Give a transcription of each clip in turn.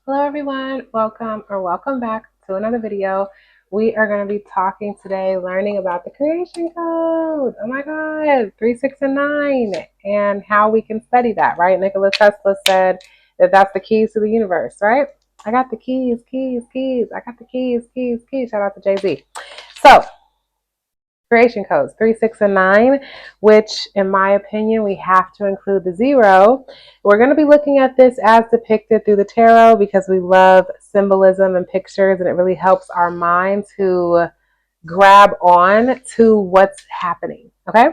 Hello everyone, welcome back to another video. We are going to be talking today, learning about the creation code. Oh my god, 3, 6, and 9, and how we can study that, right? Nikola Tesla said that that's the keys to the universe, right? I got the keys. I got the keys. Shout out to Jay-Z. So, creation codes 3, 6, and 9, which in my opinion we have to include the 0. We're going to be looking at this as depicted through the tarot because we love symbolism and pictures, and it really helps our mind to grab on to what's happening. Okay,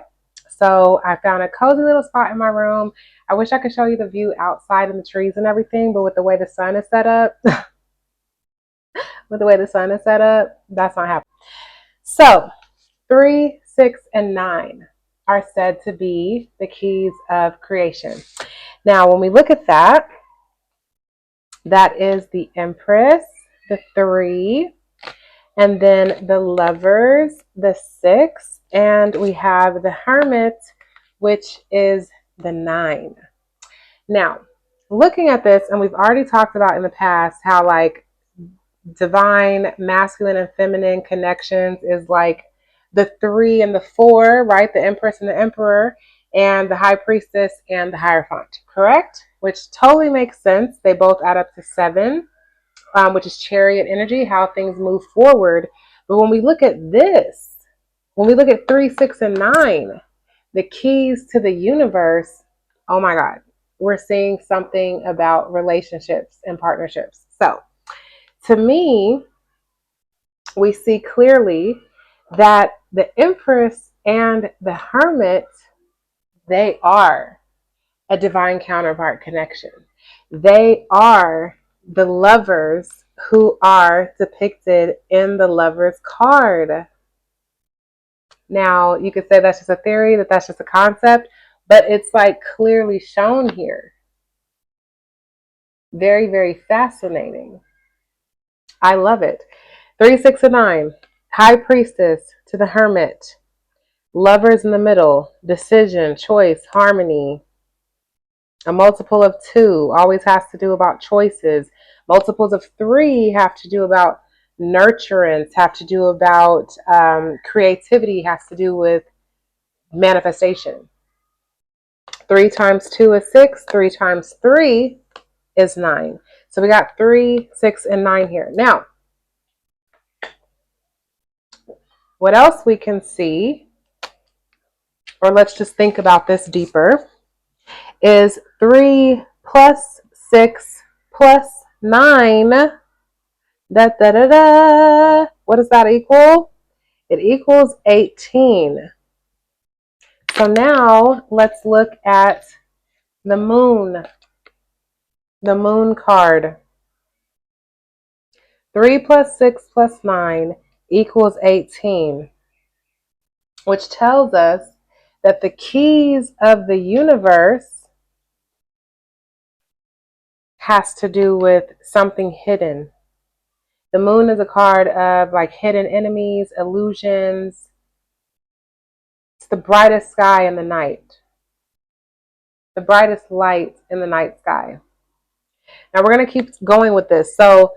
so I found a cozy little spot in my room. I wish I could show you the view outside in the trees and everything, but with the way the sun is set up that's not happening. So 3, 6, and 9 are said to be the keys of creation. Now, when we look at that, that is the Empress, the 3, and then the Lovers, the 6, and we have the Hermit, which is the 9. Now, looking at this, and we've already talked about in the past how like divine masculine and feminine connections is like the 3 and the 4, right? The Empress and the Emperor, and the High Priestess and the Hierophant, correct? Which totally makes sense. They both add up to 7, which is chariot energy, how things move forward. But when we look at this, when we look at 3, 6, and 9, the keys to the universe, oh my God, we're seeing something about relationships and partnerships. So to me, we see clearly that the Empress and the Hermit, they are a divine counterpart connection. They are the lovers who are depicted in the Lover's card. Now, you could say that's just a theory, that's just a concept, but it's like clearly shown here. Very, very fascinating. I love it. 3, 6, and 9. High Priestess to the Hermit. Lovers in the middle. Decision, choice, harmony. A multiple of 2 always has to do about choices. Multiples of 3 have to do about nurturance, have to do about creativity, has to do with manifestation. 3 times 2 is 6. 3 times 3 is 9. So we got 3, 6, and 9 here. Now, what else we can see, or let's just think about this deeper, is 3 plus 6 plus 9. Da, da, da, da. What does that equal? It equals 18. So now let's look at the moon card. 3 plus 6 plus 9 equals 18, which tells us that the keys of the universe has to do with something hidden. The moon is a card of like hidden enemies, illusions. It's the brightest sky in the night. The brightest light in the night sky. Now we're going to keep going with this. So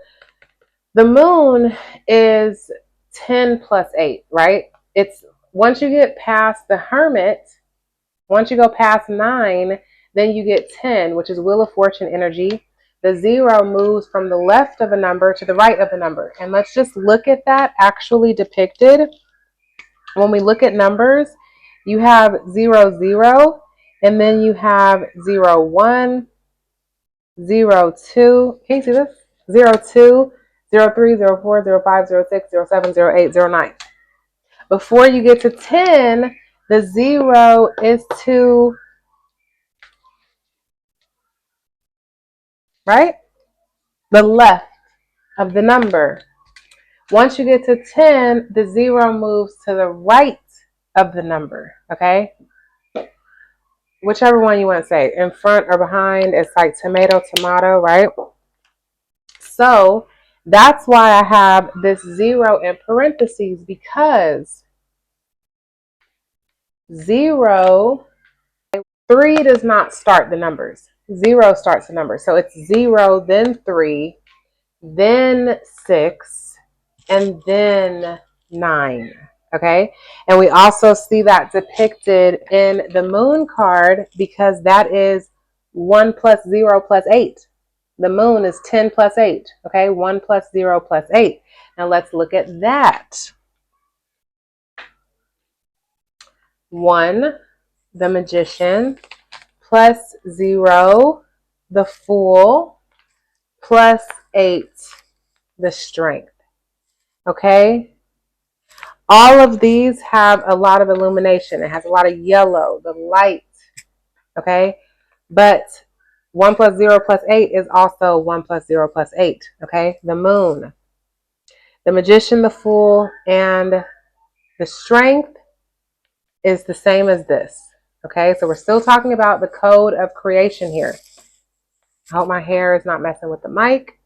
the moon is 10 plus 8, right? It's once you get past the Hermit, once you go past 9, then you get 10, which is Wheel of Fortune energy. The 0 moves from the left of a number to the right of a number. And let's just look at that actually depicted. When we look at numbers, you have 0, 0, and then you have 0, 1, 0, 2. Can you see this? 0, 2, 0, 3, 0, 4, 0, 5, 0, 6, 0, 7, 0, 8, 0, 9. Before you get to 10, the 0 is to, right? The left of the number. Once you get to 10, the 0 moves to the right of the number, okay? Whichever one you want to say, in front or behind, it's like tomato, tomato, right? So that's why I have this 0 in parentheses, because 0, 3 does not start the numbers. 0 starts the number. So it's 0, then 3, then 6, and then 9. Okay, and we also see that depicted in the moon card because that is 1 plus 0 plus 8. The moon is 10 plus 8. Okay, 1 plus 0 plus 8. Now let's look at that. 1, the magician, plus 0, the fool, plus 8, the strength. Okay, all of these have a lot of illumination. It has a lot of yellow, the light. Okay, but 1 plus 0 plus 8 is also 1 plus 0 plus 8. Okay, the moon, the magician, the fool, and the strength is the same as this. Okay, so we're still talking about the code of creation here. I hope my hair is not messing with the mic.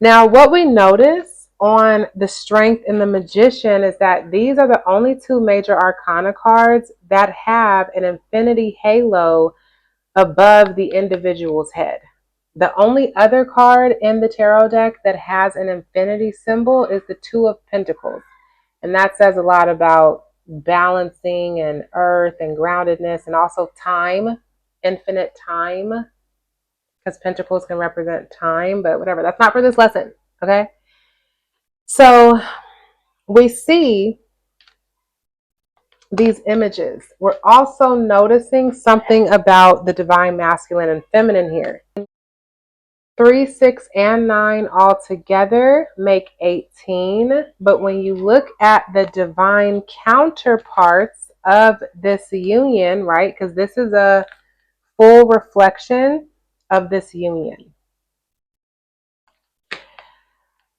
Now, what we notice on the strength and the magician is that these are the only 2 major arcana cards that have an infinity halo above the individual's head. The only other card in the tarot deck that has an infinity symbol is the 2 of Pentacles. And that says a lot about balancing and earth and groundedness and also time, infinite time, because Pentacles can represent time, but whatever. That's not for this lesson, okay? So we see these images. We're also noticing something about the divine masculine and feminine here. 3, 6, and 9 all together make 18. But when you look at the divine counterparts of this union, right? Because this is a full reflection of this union.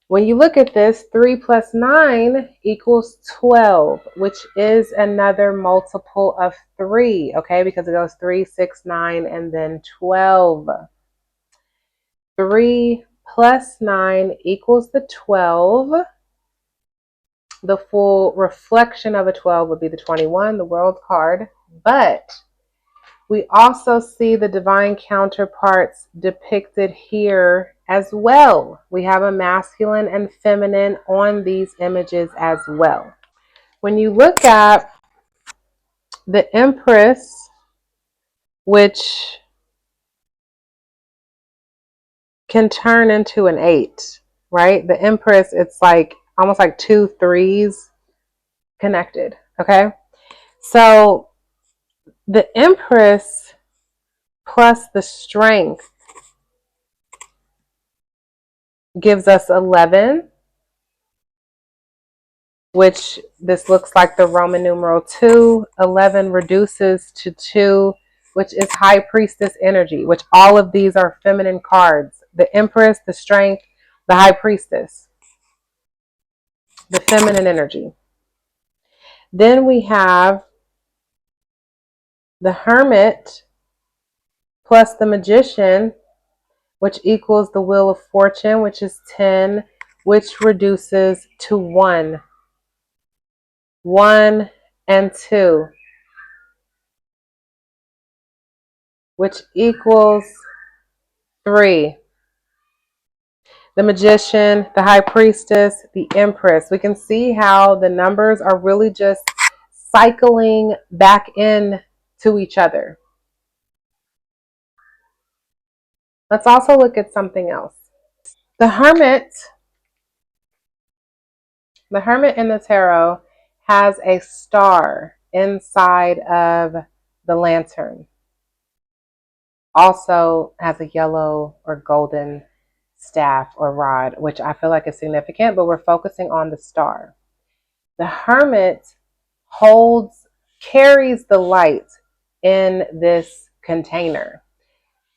When you look at this, 3 plus 9 equals 12, which is another multiple of 3, okay? Because it goes 3, 6, 9, and then 12. 3 plus 9 equals the 12. The full reflection of a 12 would be the 21, the world card. But we also see the divine counterparts depicted here as well. We have a masculine and feminine on these images as well. When you look at the Empress, which can turn into an 8, right? The Empress, it's like almost like 2 3s connected, okay? So the Empress plus the strength gives us 11, which this looks like the Roman numeral 2. 11 reduces to 2, which is High Priestess energy, which all of these are feminine cards. The Empress, the Strength, the High Priestess, the feminine energy. Then we have the Hermit plus the Magician, which equals the Wheel of Fortune, which is 10, which reduces to 1. 1 and 2, which equals 3. The Magician, the High Priestess, the Empress. We can see how the numbers are really just cycling back in to each other. Let's also look at something else. The Hermit in the tarot has a star inside of the lantern. Also has a yellow or golden staff or rod, which I feel like is significant, but we're focusing on the star. The Hermit carries the light in this container,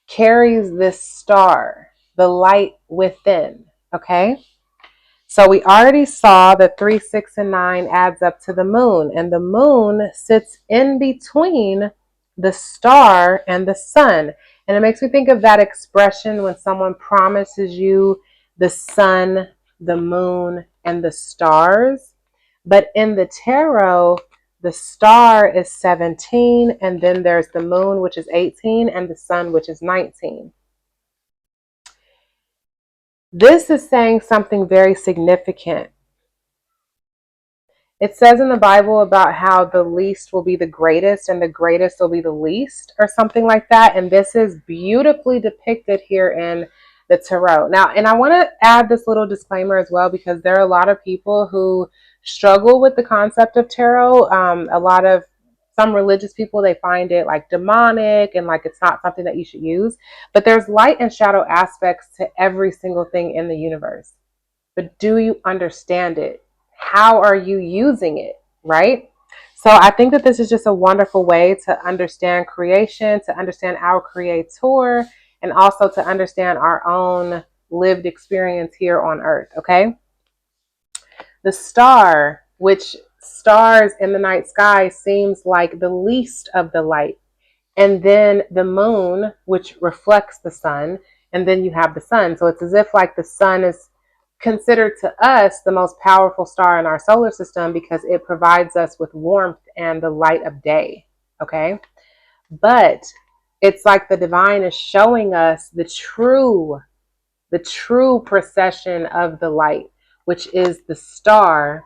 carries this star, the light within, okay? So we already saw that 3, 6, and 9 adds up to the moon, and the moon sits in between the star and the sun. And it makes me think of that expression when someone promises you the sun, the moon, and the stars. But in the tarot, the star is 17, and then there's the moon, which is 18, and the sun, which is 19. This is saying something very significant. It says in the Bible about how the least will be the greatest and the greatest will be the least, or something like that. And this is beautifully depicted here in the tarot. Now, and I want to add this little disclaimer as well, because there are a lot of people who struggle with the concept of tarot. Some religious people, they find it like demonic and like it's not something that you should use. But there's light and shadow aspects to every single thing in the universe. But do you understand it? How are you using it, right? So I think that this is just a wonderful way to understand creation, to understand our creator, and also to understand our own lived experience here on earth, okay? The star, which stars in the night sky, seems like the least of the light. And then the moon, which reflects the sun, and then you have the sun. So it's as if like the sun is considered to us the most powerful star in our solar system because it provides us with warmth and the light of day. Okay. But it's like the divine is showing us the true procession of the light, which is the star,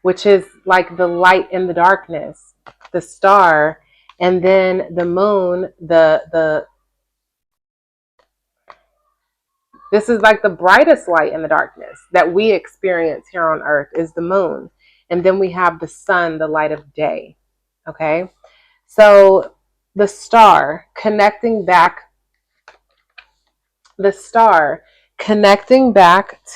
which is like the light in the darkness, the star, and then the moon, this is like the brightest light in the darkness that we experience here on earth is the moon. And then we have the sun, the light of day. Okay. So the star connecting back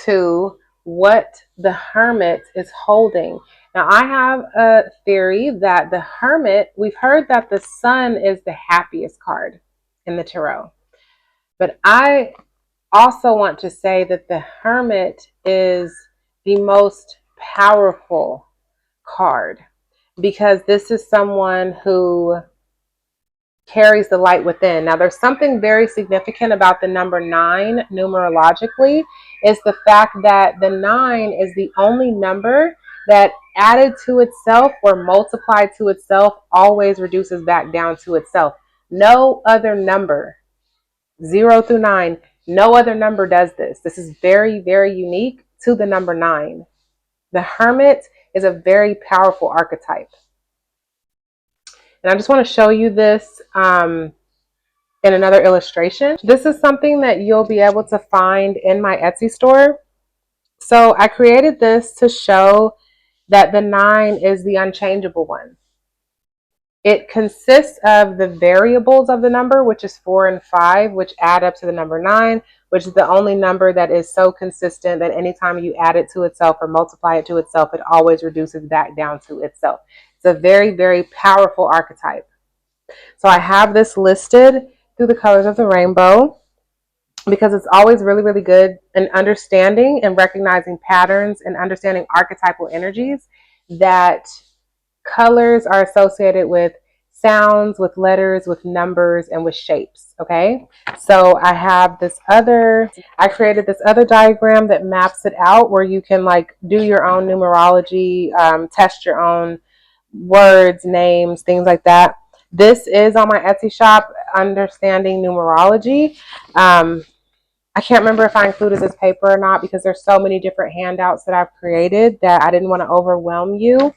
to what the Hermit is holding. Now, I have a theory that the Hermit, we've heard that the sun is the happiest card in the tarot. But I also want to say that the Hermit is the most powerful card because this is someone who carries the light within. Now, there's something very significant about the number 9 numerologically, is the fact that the 9 is the only number that added to itself or multiplied to itself always reduces back down to itself. No other number, 0 through 9, no other number does this. This is very, very unique to the number 9. The Hermit is a very powerful archetype. And I just want to show you this in another illustration. This is something that you'll be able to find in my Etsy store. So I created this to show that the 9 is the unchangeable one. It consists of the variables of the number, which is 4 and 5, which add up to the number 9, which is the only number that is so consistent that anytime you add it to itself or multiply it to itself, it always reduces back down to itself. It's a very, very powerful archetype. So I have this listed through the colors of the rainbow because it's always really, really good in understanding and recognizing patterns and understanding archetypal energies, that colors are associated with sounds, with letters, with numbers, and with shapes. Okay, so I created this other diagram that maps it out where you can like do your own numerology, test your own words, names, things like that. This is on my Etsy shop, Understanding Numerology. I can't remember if I included this paper or not because there's so many different handouts that I've created that I didn't want to overwhelm you.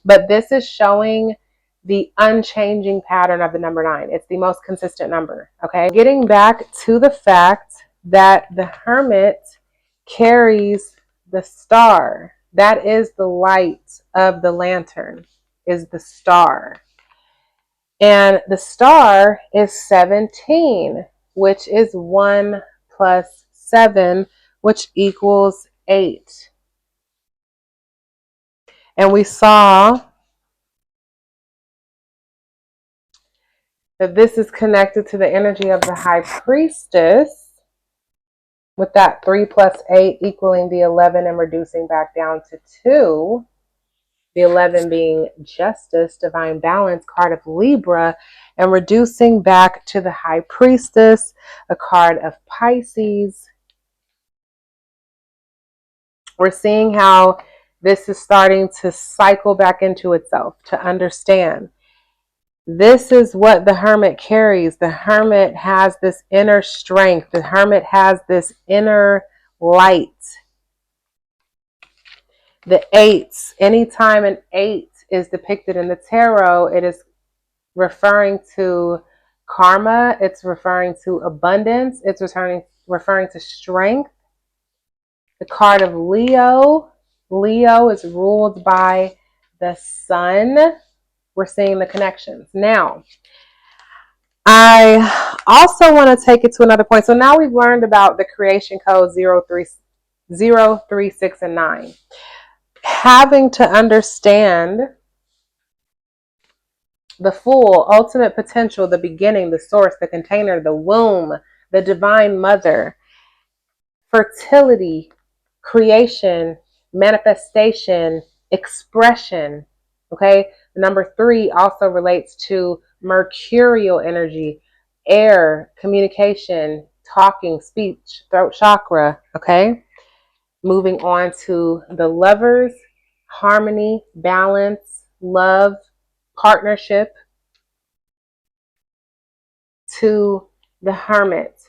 But this is showing the unchanging pattern of the number 9. It's the most consistent number. Okay. Getting back to the fact that the Hermit carries the star. That is the light of the lantern, is the star. And the star is 17, which is 1 plus 7, which equals 8. And we saw that this is connected to the energy of the High Priestess, with that 3 plus 8 equaling the 11 and reducing back down to 2. The 11 being justice, divine balance, card of Libra, and reducing back to the High Priestess, a card of Pisces. We're seeing how this is starting to cycle back into itself, to understand. This is what the Hermit carries. The Hermit has this inner strength. The Hermit has this inner light. The eights, anytime an eight is depicted in the tarot, it is referring to karma. It's referring to abundance. It's referring to strength. The card of Leo. Leo is ruled by the sun. We're seeing the connections. Now, I also want to take it to another point. So now we've learned about the creation code 0, 3, 6, and 9. Having to understand the full ultimate potential, the beginning, the source, the container, the womb, the divine mother, fertility, creation, manifestation, expression. Okay. Number 3 also relates to mercurial energy, air, communication, talking, speech, throat chakra. Okay. Moving on to the lovers, harmony, balance, love, partnership. To the hermit,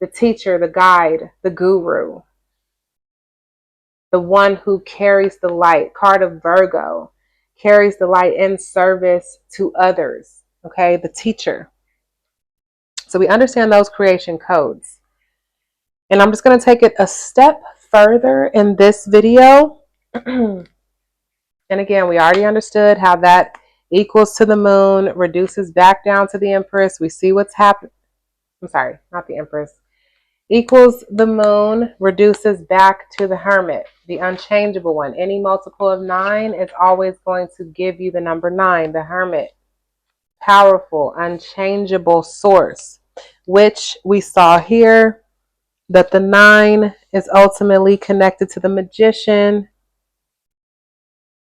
the teacher, the guide, the guru, the one who carries the light. Card of Virgo, carries the light in service to others. Okay, the teacher. So we understand those creation codes. And I'm just going to take it a step further in this video. And again, we already understood how that equals to the moon, reduces back down to the Empress. We see what's happening. I'm sorry, not the Empress. Equals the moon, reduces back to the Hermit, the unchangeable one. Any multiple of 9 is always going to give you the number 9, the Hermit. Powerful, unchangeable source, which we saw here that the 9 is ultimately connected to the Magician,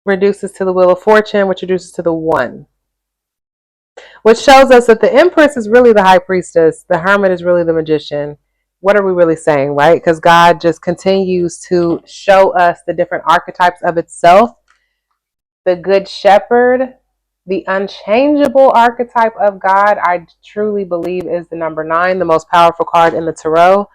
reduces to the Wheel of Fortune, which reduces to the 1. Which shows us that the Empress is really the High Priestess. The Hermit is really the Magician. What are we really saying, right? Because God just continues to show us the different archetypes of itself. The Good Shepherd, the unchangeable archetype of God, I truly believe is the number 9, the most powerful card in the tarot.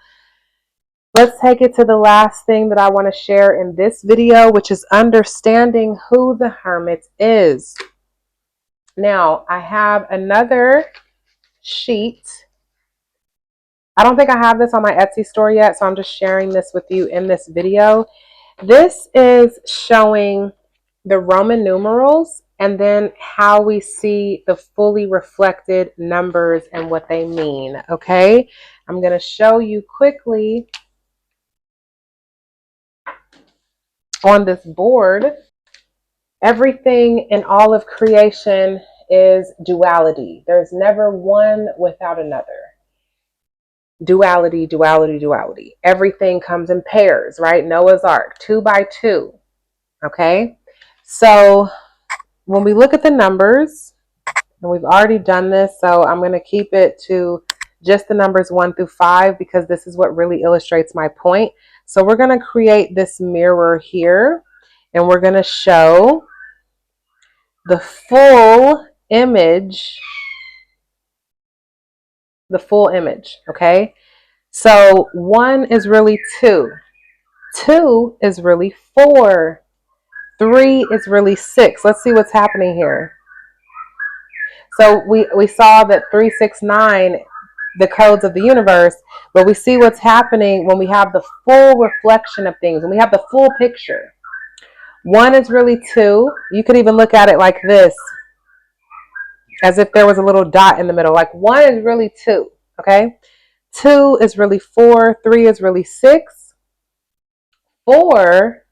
Let's take it to the last thing that I want to share in this video, which is understanding who the Hermit is. Now, I have another sheet. I don't think I have this on my Etsy store yet, so I'm just sharing this with you in this video. This is showing the Roman numerals and then how we see the fully reflected numbers and what they mean, okay? I'm going to show you quickly on this board. Everything in all of creation is duality. There's never one without another. Duality, duality, duality. Everything comes in pairs, right? Noah's Ark, 2 by 2. Okay. So when we look at the numbers, and we've already done this, so I'm going to keep it to just the numbers 1 through 5 because this is what really illustrates my point. So we're going to create this mirror here and we're going to show the full image. The full image. Okay. So 1 is really 2. 2 is really 4. 3 is really 6. Let's see what's happening here. So we saw that 3, 6, 9, the codes of the universe, but we see what's happening when we have the full reflection of things, when we have the full picture. 1 is really 2. You could even look at it like this, as if there was a little dot in the middle. Like 1 is really 2, okay? 2 is really 4. 3 is really 6. 4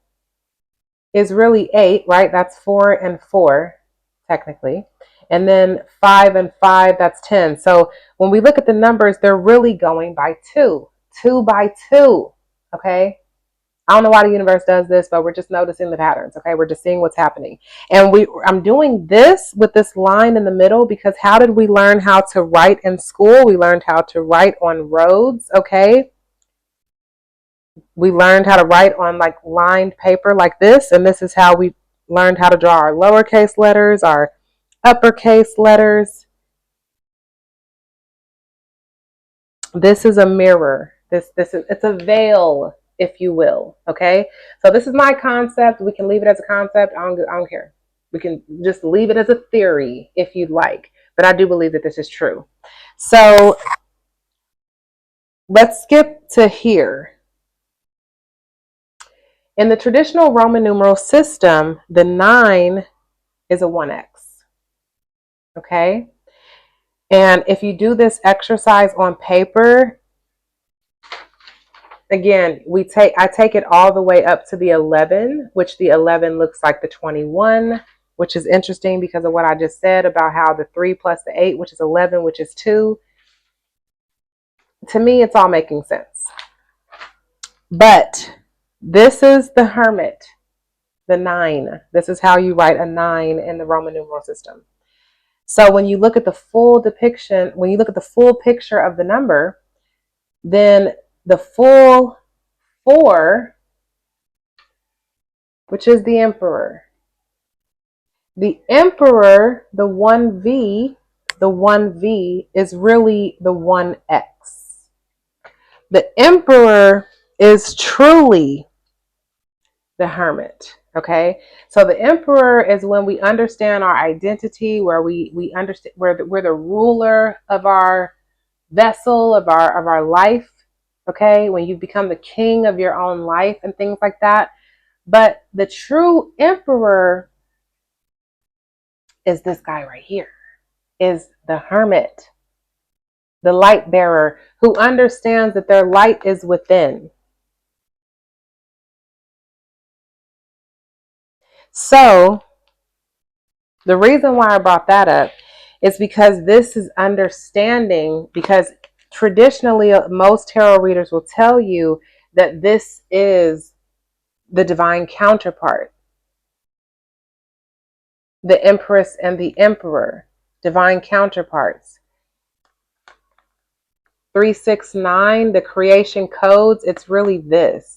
is really 8, right? That's 4 and 4, technically. And then 5 and 5, that's 10. So when we look at the numbers, they're really going by 2. 2 by 2, okay? I don't know why the universe does this, but we're just noticing the patterns, okay? We're just seeing what's happening. And I'm doing this with this line in the middle because how did we learn how to write in school? We learned how to write on roads, okay? We learned how to write on like lined paper like this, and this is how we learned how to draw our lowercase letters, our uppercase letters. This is a mirror. It's a veil, if you will. Okay. So this is my concept. We can leave it as a concept. I don't care. We can just leave it as a theory if you'd like. But I do believe that this is true. So let's skip to here. In the traditional Roman numeral system, the 9 is a 1x. Okay. And if you do this exercise on paper, again, I take it all the way up to the 11, which the 11 looks like the 21, which is interesting because of what I just said about how the 3 plus the 8, which is 11, which is 2. To me, it's all making sense. But this is the Hermit, the 9. This is how you write a 9 in the Roman numeral system. So when you look at the full depiction, when you look at the full picture of the number, then the full 4, which is the Emperor. The Emperor, the 1V, is really the 1X. The Emperor is truly the Hermit. Okay, so the Emperor is when we understand our identity, where we understand where we're the ruler of our vessel, of our life. Okay, when you become the king of your own life and things like that. But the true Emperor is this guy right here, is the Hermit, the light bearer, who understands that their light is within. So the reason why I brought that up is because this is understanding, because traditionally most tarot readers will tell you that this is the divine counterpart. The Empress and the Emperor, divine counterparts. 369, the creation codes, it's really this.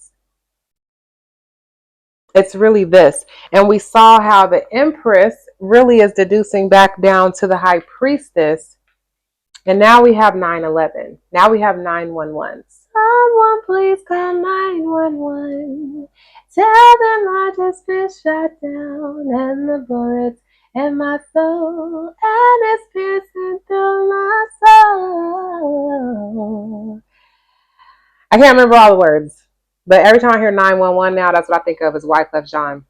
It's really this. And we saw how the Empress really is deducing back down to the High Priestess. And now we have 911. Now we have 911. Someone please call 911. Tell them I just been shot down and the bullets in my soul and it's piercing through my soul. I can't remember all the words, but every time I hear 911 now, that's what I think of as Wyclef Jean.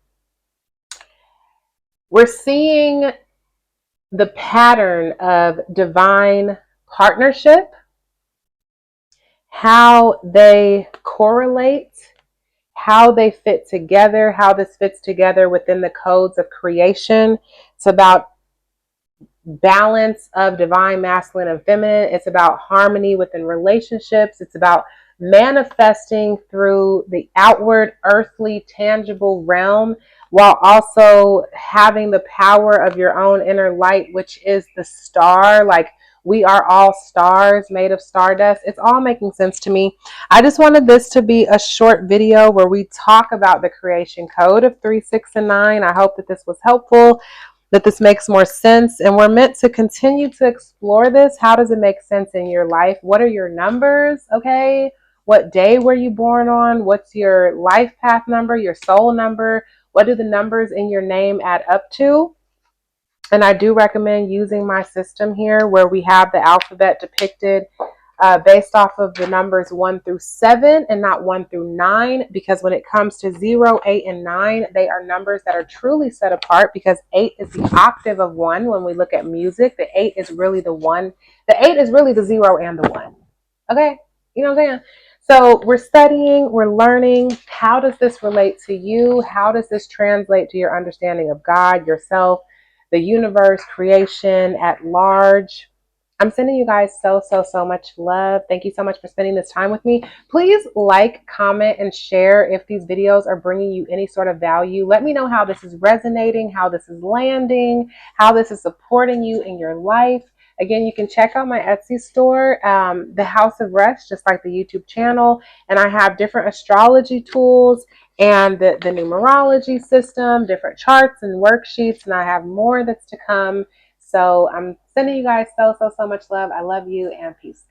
We're seeing the pattern of divine partnership, how they correlate, how they fit together, how this fits together within the codes of creation. It's about balance of divine masculine and feminine. It's about harmony within relationships. It's about manifesting through the outward, earthly, tangible realm, while also having the power of your own inner light, which is the star. Like, we are all stars made of stardust. It's all making sense to me. I just wanted this to be a short video where we talk about the creation code of 3, 6, and 9. I hope that this was helpful, that this makes more sense. And we're meant to continue to explore this. How does it make sense in your life? What are your numbers? Okay. What day were you born on? What's your life path number, your soul number? What do the numbers in your name add up to? And I do recommend using my system here where we have the alphabet depicted based off of the numbers 1 through 7 and not 1 through 9, because when it comes to 0, 8, and 9, they are numbers that are truly set apart, because 8 is the octave of 1. When we look at music, the 8 is really the 1. The 8 is really the 0 and the 1. Okay? You know what I'm saying? So we're studying, we're learning. How does this relate to you? How does this translate to your understanding of God, yourself, the universe, creation at large? I'm sending you guys so much love. Thank you so much for spending this time with me. Please like, comment, and share if these videos are bringing you any sort of value. Let me know how this is resonating, how this is landing, how this is supporting you in your life. Again, you can check out my Etsy store, The House of Rest, just like the YouTube channel. And I have different astrology tools and the numerology system, different charts and worksheets. And I have more that's to come. So I'm sending you guys so much love. I love you, and peace.